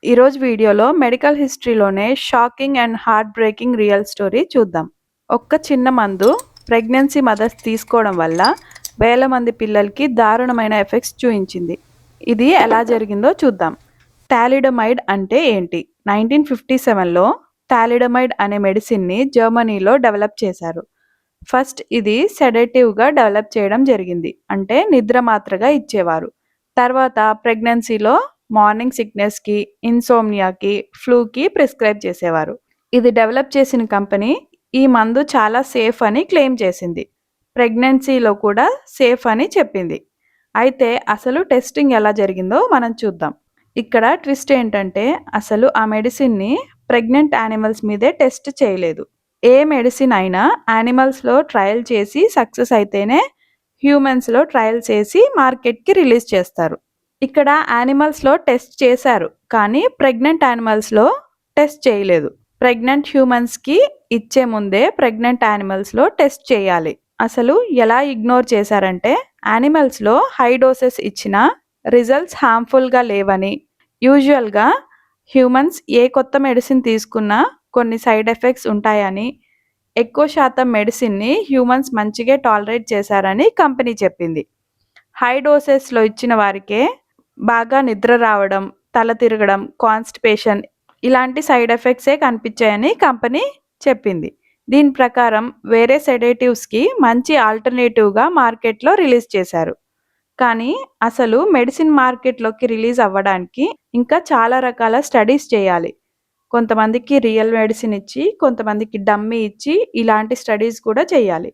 ఈరోజు వీడియోలో మెడికల్ హిస్టరీలోనే shocking and heart breaking real story చూద్దాం. ఒక్క చిన్న మందు ప్రెగ్నెన్సీ మదర్స్ తీసుకోవడం వల్ల వేల మంది పిల్లలకి దారుణమైన ఎఫెక్ట్స్ చూయించింది. ఇది ఎలా జరిగిందో చూద్దాం. థాలిడమైడ్ అంటే ఏంటి? 1957లో థాలిడమైడ్ అనే మెడిసిన్ని జర్మనీలో డెవలప్ చేశారు. ఫస్ట్ ఇది సెడేటివ్గా డెవలప్ చేయడం జరిగింది, అంటే నిద్ర మాత్రగా ఇచ్చేవారు. తర్వాత ప్రెగ్నెన్సీలో మార్నింగ్ సిక్నెస్కి, ఇన్సోమ్నియాకి, ఫ్లూకి ప్రిస్క్రైబ్ చేసేవారు. ఇది డెవలప్ చేసిన కంపెనీ ఈ మందు చాలా సేఫ్ అని క్లెయిమ్ చేసింది. ప్రెగ్నెన్సీలో కూడా సేఫ్ అని చెప్పింది. అయితే అసలు టెస్టింగ్ ఎలా జరిగిందో మనం చూద్దాం. ఇక్కడ ట్విస్ట్ ఏంటంటే అసలు ఆ మెడిసిన్ని ప్రెగ్నెంట్ యానిమల్స్ మీదే టెస్ట్ చేయలేదు. ఏ మెడిసిన్ అయినా యానిమల్స్లో ట్రయల్ చేసి సక్సెస్ అయితేనే హ్యూమన్స్లో ట్రయల్ చేసి మార్కెట్కి రిలీజ్ చేస్తారు. ఇక్కడ యానిమల్స్లో టెస్ట్ చేశారు, కానీ ప్రెగ్నెంట్ యానిమల్స్లో టెస్ట్ చేయలేదు. ప్రెగ్నెంట్ హ్యూమన్స్కి ఇచ్చే ముందే ప్రెగ్నెంట్ యానిమల్స్లో టెస్ట్ చేయాలి. అసలు ఎలా ఇగ్నోర్ చేశారంటే యానిమల్స్లో హై డోసెస్ ఇచ్చినా రిజల్ట్స్ హార్మ్ఫుల్గా లేవని, యూజువల్గా హ్యూమన్స్ ఏ కొత్త మెడిసిన్ తీసుకున్నా కొన్ని సైడ్ ఎఫెక్ట్స్ ఉంటాయని, ఎక్కువ శాతం మెడిసిన్ని హ్యూమన్స్ మంచిగా టాలరేట్ చేశారని కంపెనీ చెప్పింది. హై డోసెస్లో ఇచ్చిన వారికే బాగా నిద్ర రావడం, తల తిరగడం, కాన్స్టిపేషన్ ఇలాంటి సైడ్ ఎఫెక్ట్సే కనిపించాయని కంపెనీ చెప్పింది. దీని ప్రకారం వేరే సెడేటివ్స్కి మంచి ఆల్టర్నేటివ్గా మార్కెట్లో రిలీజ్ చేశారు. కానీ అసలు మెడిసిన్ మార్కెట్లోకి రిలీజ్ అవ్వడానికి ఇంకా చాలా రకాల స్టడీస్ చేయాలి. కొంతమందికి రియల్ మెడిసిన్ ఇచ్చి, కొంతమందికి డమ్మీ ఇచ్చి ఇలాంటి స్టడీస్ కూడా చేయాలి.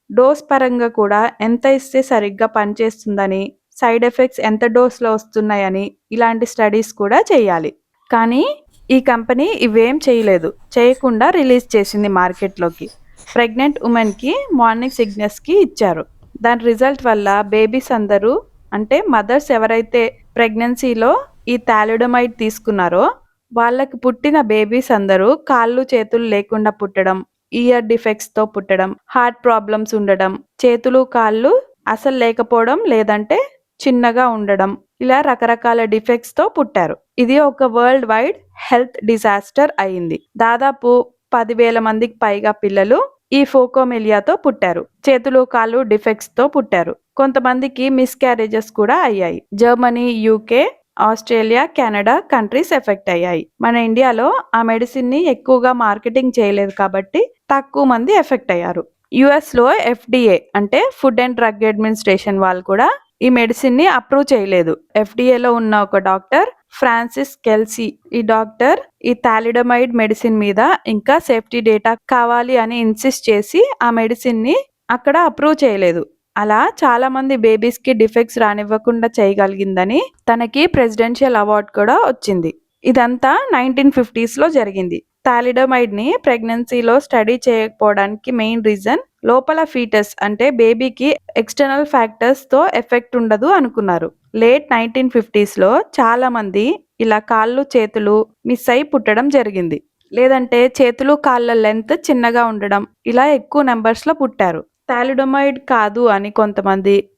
డోస్ పరంగా కూడా ఎంత ఇస్తే సరిగ్గా పనిచేస్తుందని, సైడ్ ఎఫెక్ట్స్ ఎంత డోస్లో వస్తున్నాయని ఇలాంటి స్టడీస్ కూడా చేయాలి. కానీ ఈ కంపెనీ ఇవేం చేయలేదు, చేయకుండా రిలీజ్ చేసింది మార్కెట్లోకి. ప్రెగ్నెంట్ ఉమెన్కి మార్నింగ్ సిక్నెస్కి ఇచ్చారు. దాని రిజల్ట్ వల్ల బేబీస్ అందరూ, అంటే మదర్స్ ఎవరైతే ప్రెగ్నెన్సీలో ఈ థాలిడమైడ్ తీసుకున్నారో వాళ్ళకి పుట్టిన బేబీస్ అందరూ కాళ్ళు చేతులు లేకుండా పుట్టడం, ఇయర్ డిఫెక్ట్స్తో పుట్టడం, హార్ట్ ప్రాబ్లమ్స్ ఉండడం, చేతులు కాళ్ళు అసలు లేకపోవడం లేదంటే చిన్నగా ఉండడం, ఇలా రకరకాల డిఫెక్ట్స్తో పుట్టారు. ఇది ఒక వరల్డ్ వైడ్ హెల్త్ డిజాస్టర్ అయింది. దాదాపు 10,000 మందికి పైగా పిల్లలు ఈ ఫోకోమెలియాతో పుట్టారు. చేతులు కాళ్ళు డిఫెక్ట్స్తో పుట్టారు. కొంతమందికి మిస్క్యారేజెస్ కూడా అయ్యాయి. Germany, UK, Australia, Canada countries effect అయ్యాయి. మన ఇండియాలో ఆ మెడిసిన్ని ఎక్కువగా మార్కెటింగ్ చేయలేదు కాబట్టి తక్కువ మంది ఎఫెక్ట్ అయ్యారు. యుఎస్లో ఎఫ్డిఏ అంటే ఫుడ్ అండ్ డ్రగ్ అడ్మినిస్ట్రేషన్ వాళ్ళు కూడా ఈ మెడిసిన్ని అప్రూవ్ చేయలేదు. ఎఫ్డిఏలో ఉన్న ఒక డాక్టర్ ఫ్రాన్సిస్ కెల్సీ, ఈ డాక్టర్ ఈ థాలిడమైడ్ మెడిసిన్ మీద ఇంకా సేఫ్టీ డేటా కావాలి అని ఇన్సిస్ట్ చేసి ఆ మెడిసిన్ని అక్కడ అప్రూవ్ చేయలేదు. అలా చాలా మంది బేబీస్కి డిఫెక్ట్స్ రానివ్వకుండా చేయగలిగిందని తనకి ప్రెసిడెన్షియల్ అవార్డు కూడా వచ్చింది. ఇదంతా 1950స్లో జరిగింది. థాలిడమైడ్ని ప్రెగ్నెన్సీలో స్టడీ చేయకపోవడానికి మెయిన్ రీజన్ లోపల ఫీటస్ అంటే బేబీకి ఎక్స్టర్నల్ ఫ్యాక్టర్స్తో ఎఫెక్ట్ ఉండదు అనుకున్నారు. లేట్ 1950స్లో చాలా మంది ఇలా కాళ్ళు చేతులు మిస్ అయి పుట్టడం జరిగింది, లేదంటే చేతులు కాళ్ళ లెంత్ చిన్నగా ఉండడం, ఇలా ఎక్కువ నెంబర్స్లో పుట్టారు. థాలిడమైడ్ కాదు అని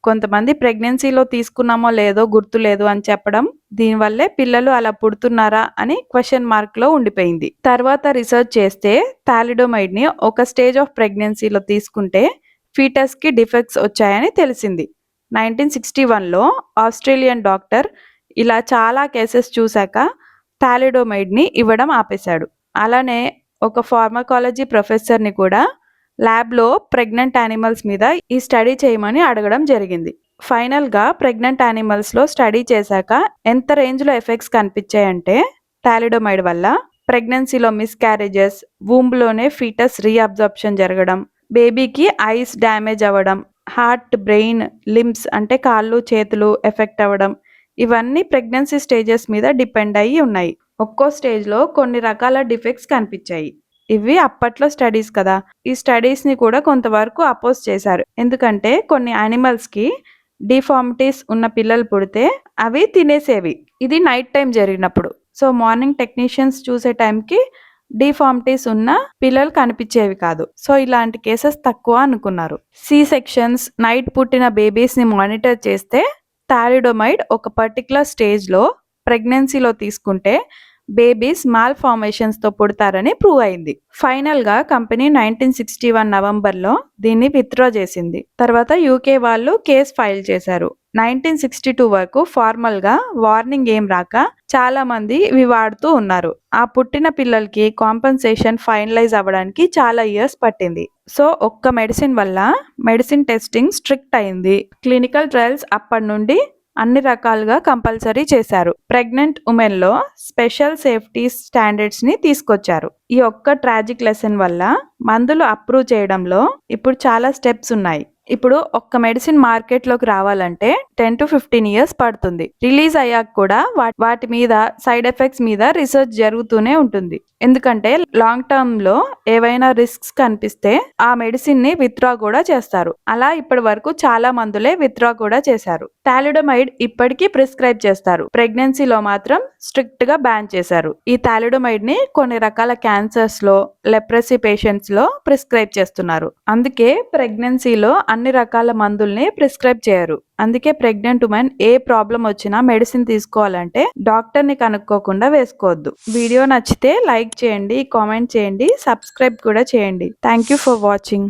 కొంతమంది ప్రెగ్నెన్సీలో తీసుకున్నామో లేదో గుర్తులేదు అని చెప్పడం, దీనివల్లే పిల్లలు అలా పుడుతున్నారా అని క్వశ్చన్ మార్క్లో ఉండిపోయింది. తర్వాత రీసెర్చ్ చేస్తే థాలిడమైడ్ని ఒక స్టేజ్ ఆఫ్ ప్రెగ్నెన్సీలో తీసుకుంటే ఫీటస్కి డిఫెక్ట్స్ వచ్చాయని తెలిసింది. 1961లో ఆస్ట్రేలియన్ డాక్టర్ ఇలా చాలా కేసెస్ చూశాక థాలిడమైడ్ని ఇవ్వడం ఆపేశాడు. అలానే ఒక ఫార్మకాలజీ ప్రొఫెసర్ని కూడా ల్యాబ్లో ప్రెగ్నెంట్ యానిమల్స్ మీద ఈ స్టడీ చేయమని అడగడం జరిగింది. ఫైనల్గా ప్రెగ్నెంట్ యానిమల్స్లో స్టడీ చేశాక ఎంత రేంజ్లో ఎఫెక్ట్స్ కనిపించాయంటే థాలిడమైడ్ వల్ల ప్రెగ్నెన్సీలో మిస్క్యారేజెస్, వూంబ్లోనే ఫీటస్ రీఅబ్జార్ప్షన్ జరగడం, బేబీకి ఐస్ డ్యామేజ్ అవ్వడం, హార్ట్, బ్రెయిన్, లింబ్స్ అంటే కాళ్ళు చేతులు ఎఫెక్ట్ అవ్వడం, ఇవన్నీ ప్రెగ్నెన్సీ స్టేజెస్ మీద డిపెండ్ అయ్యి ఉన్నాయి. ఒక్కో స్టేజ్లో కొన్ని రకాల డిఫెక్ట్స్ కనిపించాయి. ఇవి అప్పట్లో స్టడీస్ కదా, ఈ స్టడీస్ని కూడా కొంతవరకు అపోజ్ చేశారు. ఎందుకంటే కొన్ని యానిమల్స్కి డిఫార్మిటీస్ ఉన్న పిల్లలు పుడితే అవి తినేసేవి. ఇది నైట్ టైం జరిగినప్పుడు. సో మార్నింగ్ టెక్నీషియన్స్ చూసే టైంకి డిఫార్మిటీస్ ఉన్న పిల్లలు కనిపించేవి కాదు. సో ఇలాంటి కేసెస్ తక్కువ అనుకున్నారు. సి సెక్షన్స్, నైట్ పుట్టిన బేబీస్ని మానిటర్ చేస్తే థాలిడమైడ్ ఒక పర్టికులర్ స్టేజ్లో ప్రెగ్నెన్సీలో తీసుకుంటే బేబీస్ మాల్ ఫార్మేషన్స్ తో పుడతారని ప్రూవ్ అయింది. ఫైనల్ గా కంపెనీ 1961 నవంబర్లో దీన్ని విత్డ్రా చేసింది. తర్వాత యూకే వాళ్ళు కేస్ ఫైల్ చేశారు. 1962 వరకు ఫార్మల్ గా వార్నింగ్ ఏం రాక చాలా మంది ఇవి వాడుతూ ఉన్నారు. ఆ పుట్టిన పిల్లలకి కాంపెన్సేషన్ ఫైనలైజ్ అవ్వడానికి చాలా ఇయర్స్ పట్టింది. సో ఒక్క మెడిసిన్ వల్ల మెడిసిన్ టెస్టింగ్ స్ట్రిక్ట్ అయింది. క్లినికల్ ట్రయల్స్ అప్పటి నుండి అన్ని రకాలుగా కంపల్సరీ చేశారు. ప్రెగ్నెంట్ ఉమెన్ లో స్పెషల్ సేఫ్టీ స్టాండర్డ్స్ ని తీసుకొచ్చారు. ఈ ఒక్క ట్రాజిక్ లెసన్ వల్ల మందులు అప్రూవ్ చేయడంలో ఇప్పుడు చాలా స్టెప్స్ ఉన్నాయి. ఇప్పుడు ఒక్క మెడిసిన్ మార్కెట్ లోకి రావాలంటే 10 to 15 ఇయర్స్ పడుతుంది. రిలీజ్ అయ్యాక కూడా వాటి మీద సైడ్ ఎఫెక్ట్స్ మీద రీసెర్చ్ జరుగుతూనే ఉంటుంది. ఎందుకంటే లాంగ్ టర్మ్ లో ఏవైనా రిస్క్స్ కనిపిస్తే ఆ మెడిసిన్ ని విత్డ్రా కూడా చేస్తారు. అలా ఇప్పటి వరకు చాలా మందులే విత్డ్రా కూడా చేశారు. థాలిడోమైడ్ ఇప్పటికీ ప్రిస్క్రైబ్ చేస్తారు. ప్రెగ్నెన్సీలో మాత్రం స్ట్రిక్ట్ గా బ్యాన్ చేశారు. ఈ థాలిడోమైడ్ ని కొన్ని రకాల క్యాన్సర్స్ లో, లెప్రసీ పేషెంట్స్ లో ప్రిస్క్రైబ్ చేస్తున్నారు. అందుకే ప్రెగ్నెన్సీలో అన్ని రకాల మందుల్ని ప్రిస్క్రైబ్ చేయరు. అందుకే ప్రెగ్నెంట్ ఉమెన్ ఏ ప్రాబ్లం వచ్చినా మెడిసిన్ తీసుకోవాలంటే డాక్టర్ ని కనుక్కోకుండా వేసుకోవద్దు. వీడియో నచ్చితే లైక్ చేయండి, కామెంట్ చేయండి, సబ్స్క్రైబ్ కూడా చేయండి. Thank you for watching.